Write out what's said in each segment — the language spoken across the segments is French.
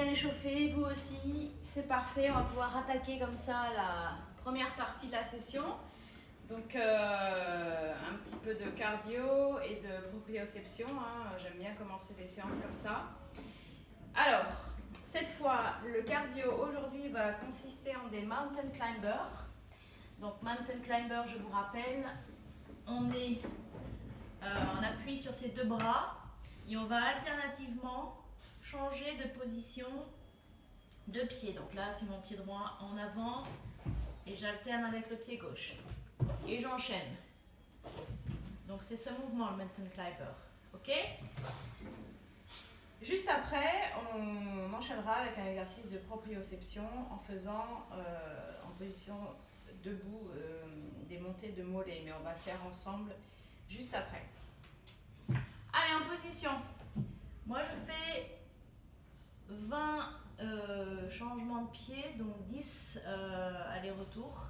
bien échauffé, vous aussi, c'est parfait. On va pouvoir attaquer comme ça la première partie de la session. Donc un petit peu de cardio et de proprioception, hein. J'aime bien commencer les séances comme ça. Alors, cette fois, le cardio aujourd'hui va consister en des mountain climbers. Donc mountain climber, je vous rappelle, on appuie sur ses deux bras et on va alternativement changer de position de pied. Donc là, c'est mon pied droit en avant et j'alterne avec le pied gauche. Et j'enchaîne. Donc c'est ce mouvement, le mountain climber. Ok? Juste après, on enchaînera avec un exercice de proprioception en faisant en position debout des montées de mollets. Mais on va le faire ensemble juste après. Allez, en position. Moi, je fais 20 changements de pied, donc 10 allers-retours.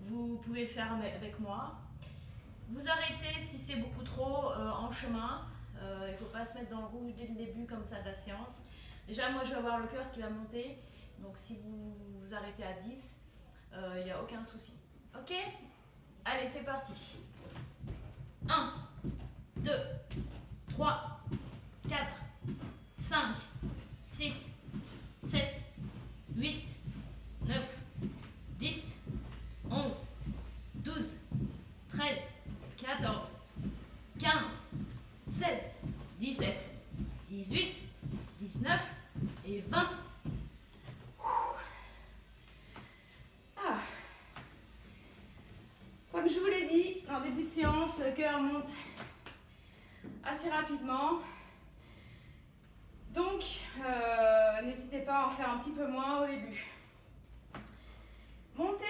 Vous pouvez le faire avec moi. Vous arrêtez si c'est beaucoup trop en chemin. Il ne faut pas se mettre dans le rouge dès le début comme ça de la séance. Déjà, moi, je vais avoir le cœur qui va monter. Donc, si vous vous arrêtez à 10, il n'y a aucun souci. Ok? Allez, c'est parti. 1, 2, 3, 4, 5, 6, 7, 8, 9, 10, 11, 12, 13, 14, 15, 16, 17, 18, 19 et 20. Ah. Comme je vous l'ai dit, en début de séance, le cœur monte assez rapidement. Donc, n'hésitez pas à en faire un petit peu moins au début. Montez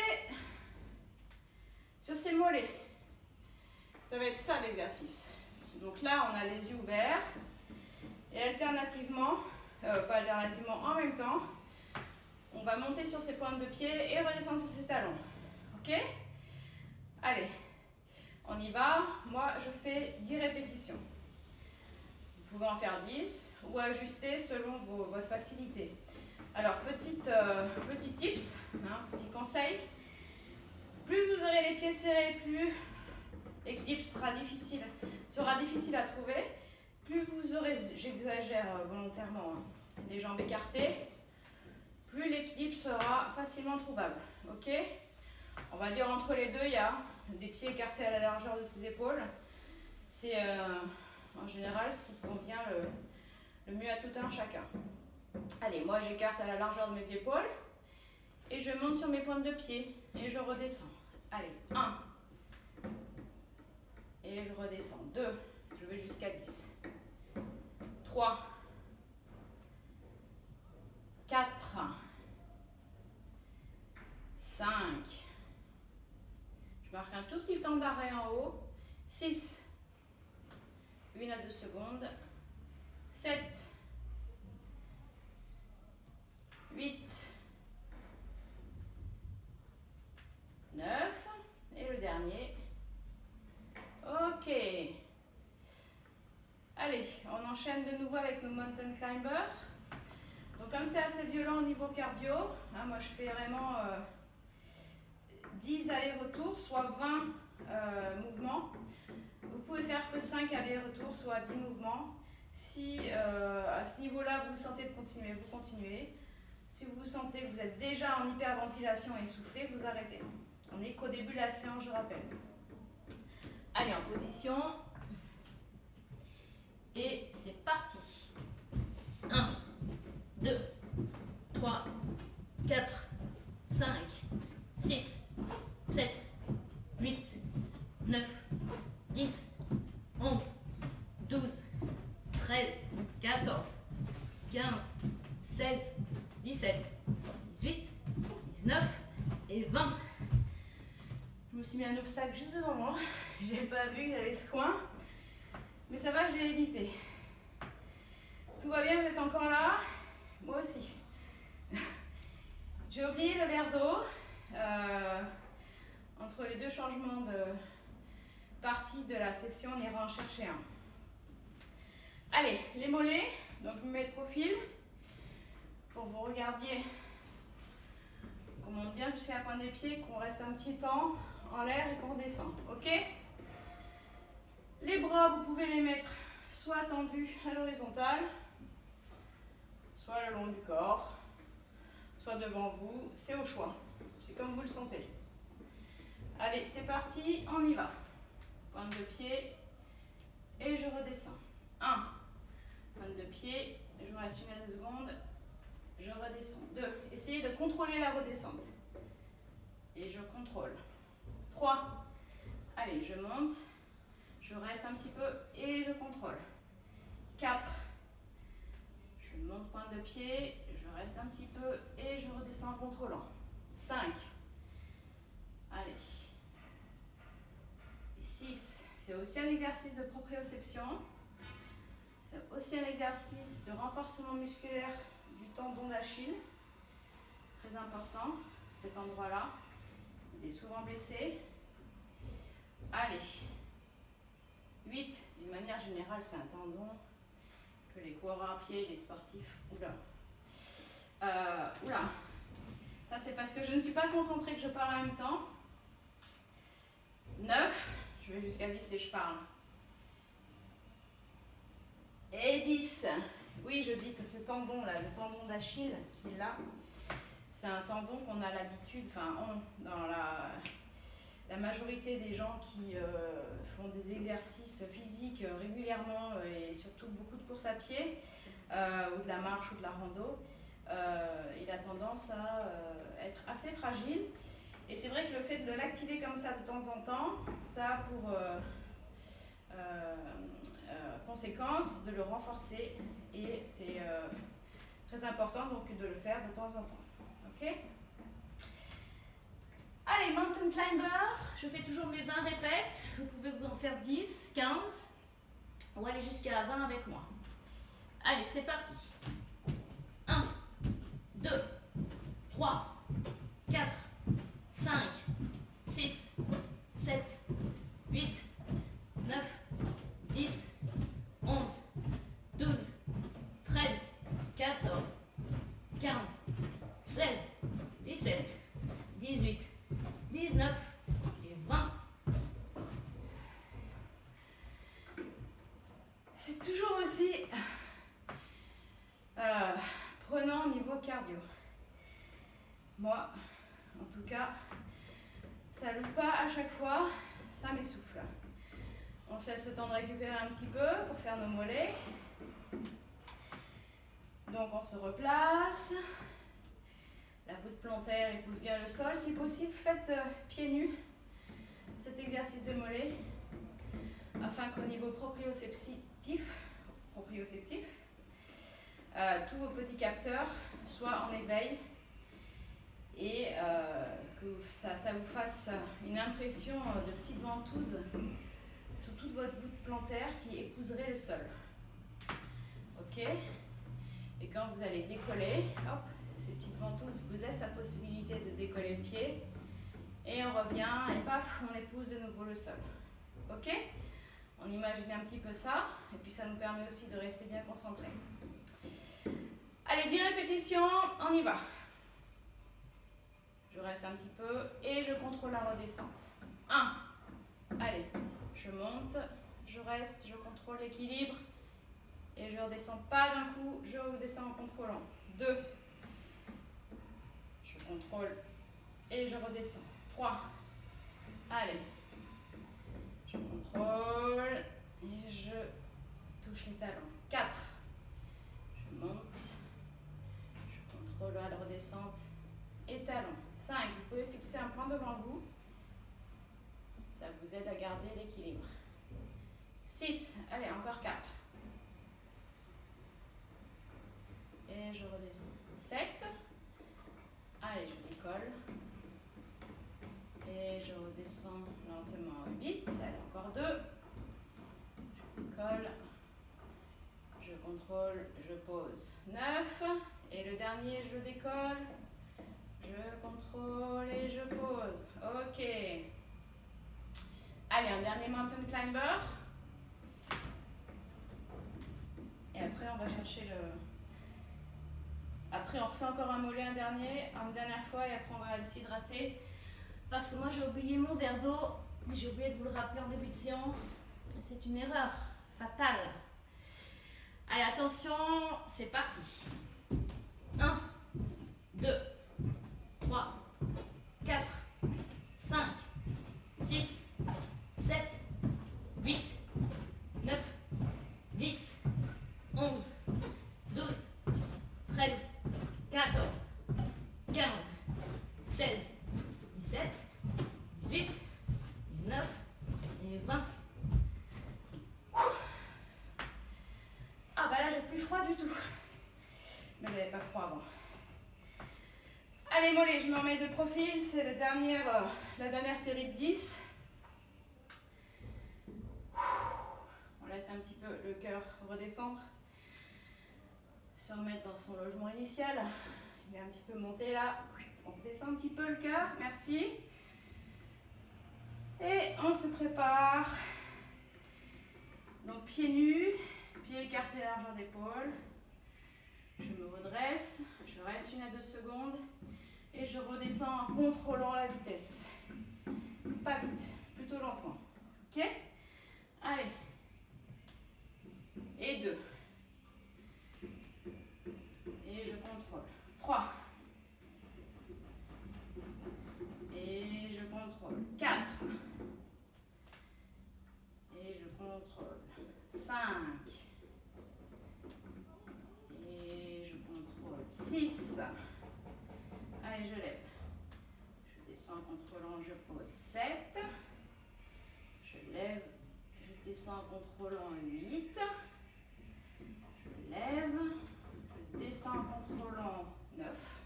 sur ses mollets. Ça va être ça l'exercice. Donc là, on a les yeux ouverts. Et alternativement, pas alternativement, en même temps, on va monter sur ses pointes de pied et redescendre sur ses talons. Ok? Allez, on y va. Moi, je fais 10 répétitions. Vous pouvez en faire 10 ou ajuster selon votre facilité. Alors, petit tips, hein, petit conseil. Plus vous aurez les pieds serrés, plus l'équilibre sera difficile à trouver. Plus vous aurez, j'exagère volontairement, hein, les jambes écartées, plus l'équilibre sera facilement trouvable. Ok? On va dire entre les deux, il y a des pieds écartés à la largeur de ses épaules. C'est en général ce qui convient le mieux à tout un chacun. Allez, moi j'écarte à la largeur de mes épaules et je monte sur mes pointes de pied et je redescends. Allez, 1 et je redescends. 2, je vais jusqu'à 10. 3, 4, 5. Je marque un tout petit temps d'arrêt en haut. 6, 1 à 2 secondes. 7, 8, 9 et le dernier. Ok. Allez, on enchaîne de nouveau avec nos mountain climbers. Donc comme c'est assez violent au niveau cardio, hein, moi je fais vraiment 10 allers-retours, soit 20 mouvements. Vous pouvez faire que 5 allers-retours, soit 10 mouvements. Si à ce niveau-là vous sentez de continuer, vous continuez. Si vous sentez que vous êtes déjà en hyperventilation et essoufflé, vous arrêtez. On n'est qu'au début de la séance, je rappelle. Allez, en position. Et c'est parti. 1, 2, 3, 4, 5, 6, 7, 8, 9, 10, 11, 12, 13, 14, 15, 16, 17, 18, 19 et 20. Je me suis mis un obstacle juste devant moi. Je n'avais pas vu que j'avais ce coin. Mais ça va, je l'ai évité. Tout va bien, vous êtes encore là? Moi aussi. J'ai oublié le verre d'eau. Entre les deux changements de partie de la session, on ira en chercher un. Allez, les mollets. Donc je me mets de profil. pour que vous regardiez qu'on monte bien jusqu'à la pointe des pieds, qu'on reste un petit temps en l'air et qu'on redescend. Ok? Les bras, vous pouvez les mettre soit tendus à l'horizontale, soit le long du corps, soit devant vous. C'est au choix. C'est comme vous le sentez. Allez, c'est parti, on y va. Pointe de pied et je redescends. 1. Pointe de pied, je reste une à 2 secondes. Je redescends. 2. Essayez de contrôler la redescente. Et je contrôle. 3. Allez, je monte. Je reste un petit peu et je contrôle. 4. Je monte pointe de pied. Je reste un petit peu et je redescends en contrôlant. 5. Allez. Et 6. C'est aussi un exercice de proprioception. C'est aussi un exercice de renforcement musculaire du tendon d'Achille. Très important, cet endroit-là. Il est souvent blessé. Allez. 8. D'une manière générale, c'est un tendon que les coureurs à pied, les sportifs... Oula. Oula. Ça, c'est parce que je ne suis pas concentrée que je parle en même temps. 9. Je vais jusqu'à 10 et je parle. Et 10. Oui, je dis que ce tendon-là, le tendon d'Achille, qui est là, c'est un tendon qu'on a l'habitude, dans la majorité des gens qui font des exercices physiques régulièrement et surtout beaucoup de courses à pied ou de la marche ou de la rando, il a tendance à être assez fragile. Et c'est vrai que le fait de l'activer comme ça de temps en temps, ça a pour conséquence de le renforcer et c'est très important donc de le faire de temps en temps. Ok? Allez, mountain climber, je fais toujours mes 20 répètes. Vous pouvez vous en faire 10, 15 ou aller jusqu'à 20 avec moi. Allez, c'est parti. 1, 2, 3, 4, 5, 6, 7, 8, 9, 10, 11, 12, 13, 14, 15, 16, 17, 18, 19 et 20. C'est toujours aussi prenant au niveau cardio. Moi, en tout cas, ça loupe pas à chaque fois, ça m'essouffle. On se laisse le temps de récupérer un petit peu pour faire nos mollets. Donc on se replace. La voûte plantaire épouse bien le sol. Si possible, faites pieds nus cet exercice de mollet afin qu'au niveau proprioceptif, tous vos petits capteurs soient en éveil et que ça vous fasse une impression de petite ventouse sous toute votre voûte plantaire qui épouserait le sol. Ok? Et quand vous allez décoller, hop, ces petites ventouses vous laissent la possibilité de décoller le pied. Et on revient et paf, on épouse de nouveau le sol. Ok? On imagine un petit peu ça. Et puis ça nous permet aussi de rester bien concentrés. Allez, 10 répétitions, on y va. Je reste un petit peu et je contrôle la redescente. 1. Allez, je monte, je reste, je contrôle l'équilibre. Et je ne redescends pas d'un coup, je redescends en contrôlant. 2. Je contrôle et je redescends. 3. Allez. Je contrôle et je touche les talons. 4. Je monte. Je contrôle à la redescente et talons. 5. Vous pouvez fixer un point devant vous. Ça vous aide à garder l'équilibre. 6. Allez, encore 4. Et je redescends. 7. Allez, je décolle. Et je redescends lentement. 8. Allez, encore 2. Je décolle. Je contrôle. Je pose. 9. Et le dernier, je décolle. Je contrôle et je pose. Ok. Allez, un dernier mountain climber. Et après, on va chercher Après, on refait encore un mollet, une dernière fois, et après, on va aller s'hydrater. Parce que moi, j'ai oublié mon verre d'eau. J'ai oublié de vous le rappeler en début de séance. C'est une erreur fatale. Allez, attention, c'est parti. 1, 2, 3, 4, 5, 6, 7, 8, 9, 10, 11, 12, 13, 14, 15, 16, 17, 18, 19 et 20. Ah bah là j'ai plus froid du tout. Mais j'avais pas froid avant. Allez mollets, je me remets de profil, c'est la dernière série de 10. On laisse un petit peu le cœur redescendre. Se remettre dans son logement initial. Il est un petit peu monté là. On redescend un petit peu le cœur, merci. Et on se prépare. Donc pieds nus, pieds écartés largeur d'épaule. Je me redresse, je reste 1 à 2 secondes et je redescends en contrôlant la vitesse. Pas vite, plutôt lentement. Ok? Allez. Et 2. Et je contrôle. 3. Et je contrôle. 4. Et je contrôle. 5. Et je contrôle. 6. Allez, je lève. Je descends en contrôlant, je pose 7. Je lève, je descends en contrôlant 8. Je lève, je descends en contrôlant 9.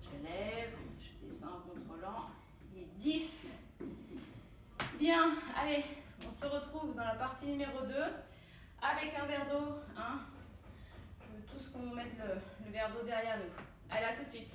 Je lève, je descends en contrôlant et 10. Bien, allez, on se retrouve dans la partie numéro 2 avec un verre d'eau. Hein. Je veux tous qu'on mette le verre d'eau derrière nous. Allez, à tout de suite.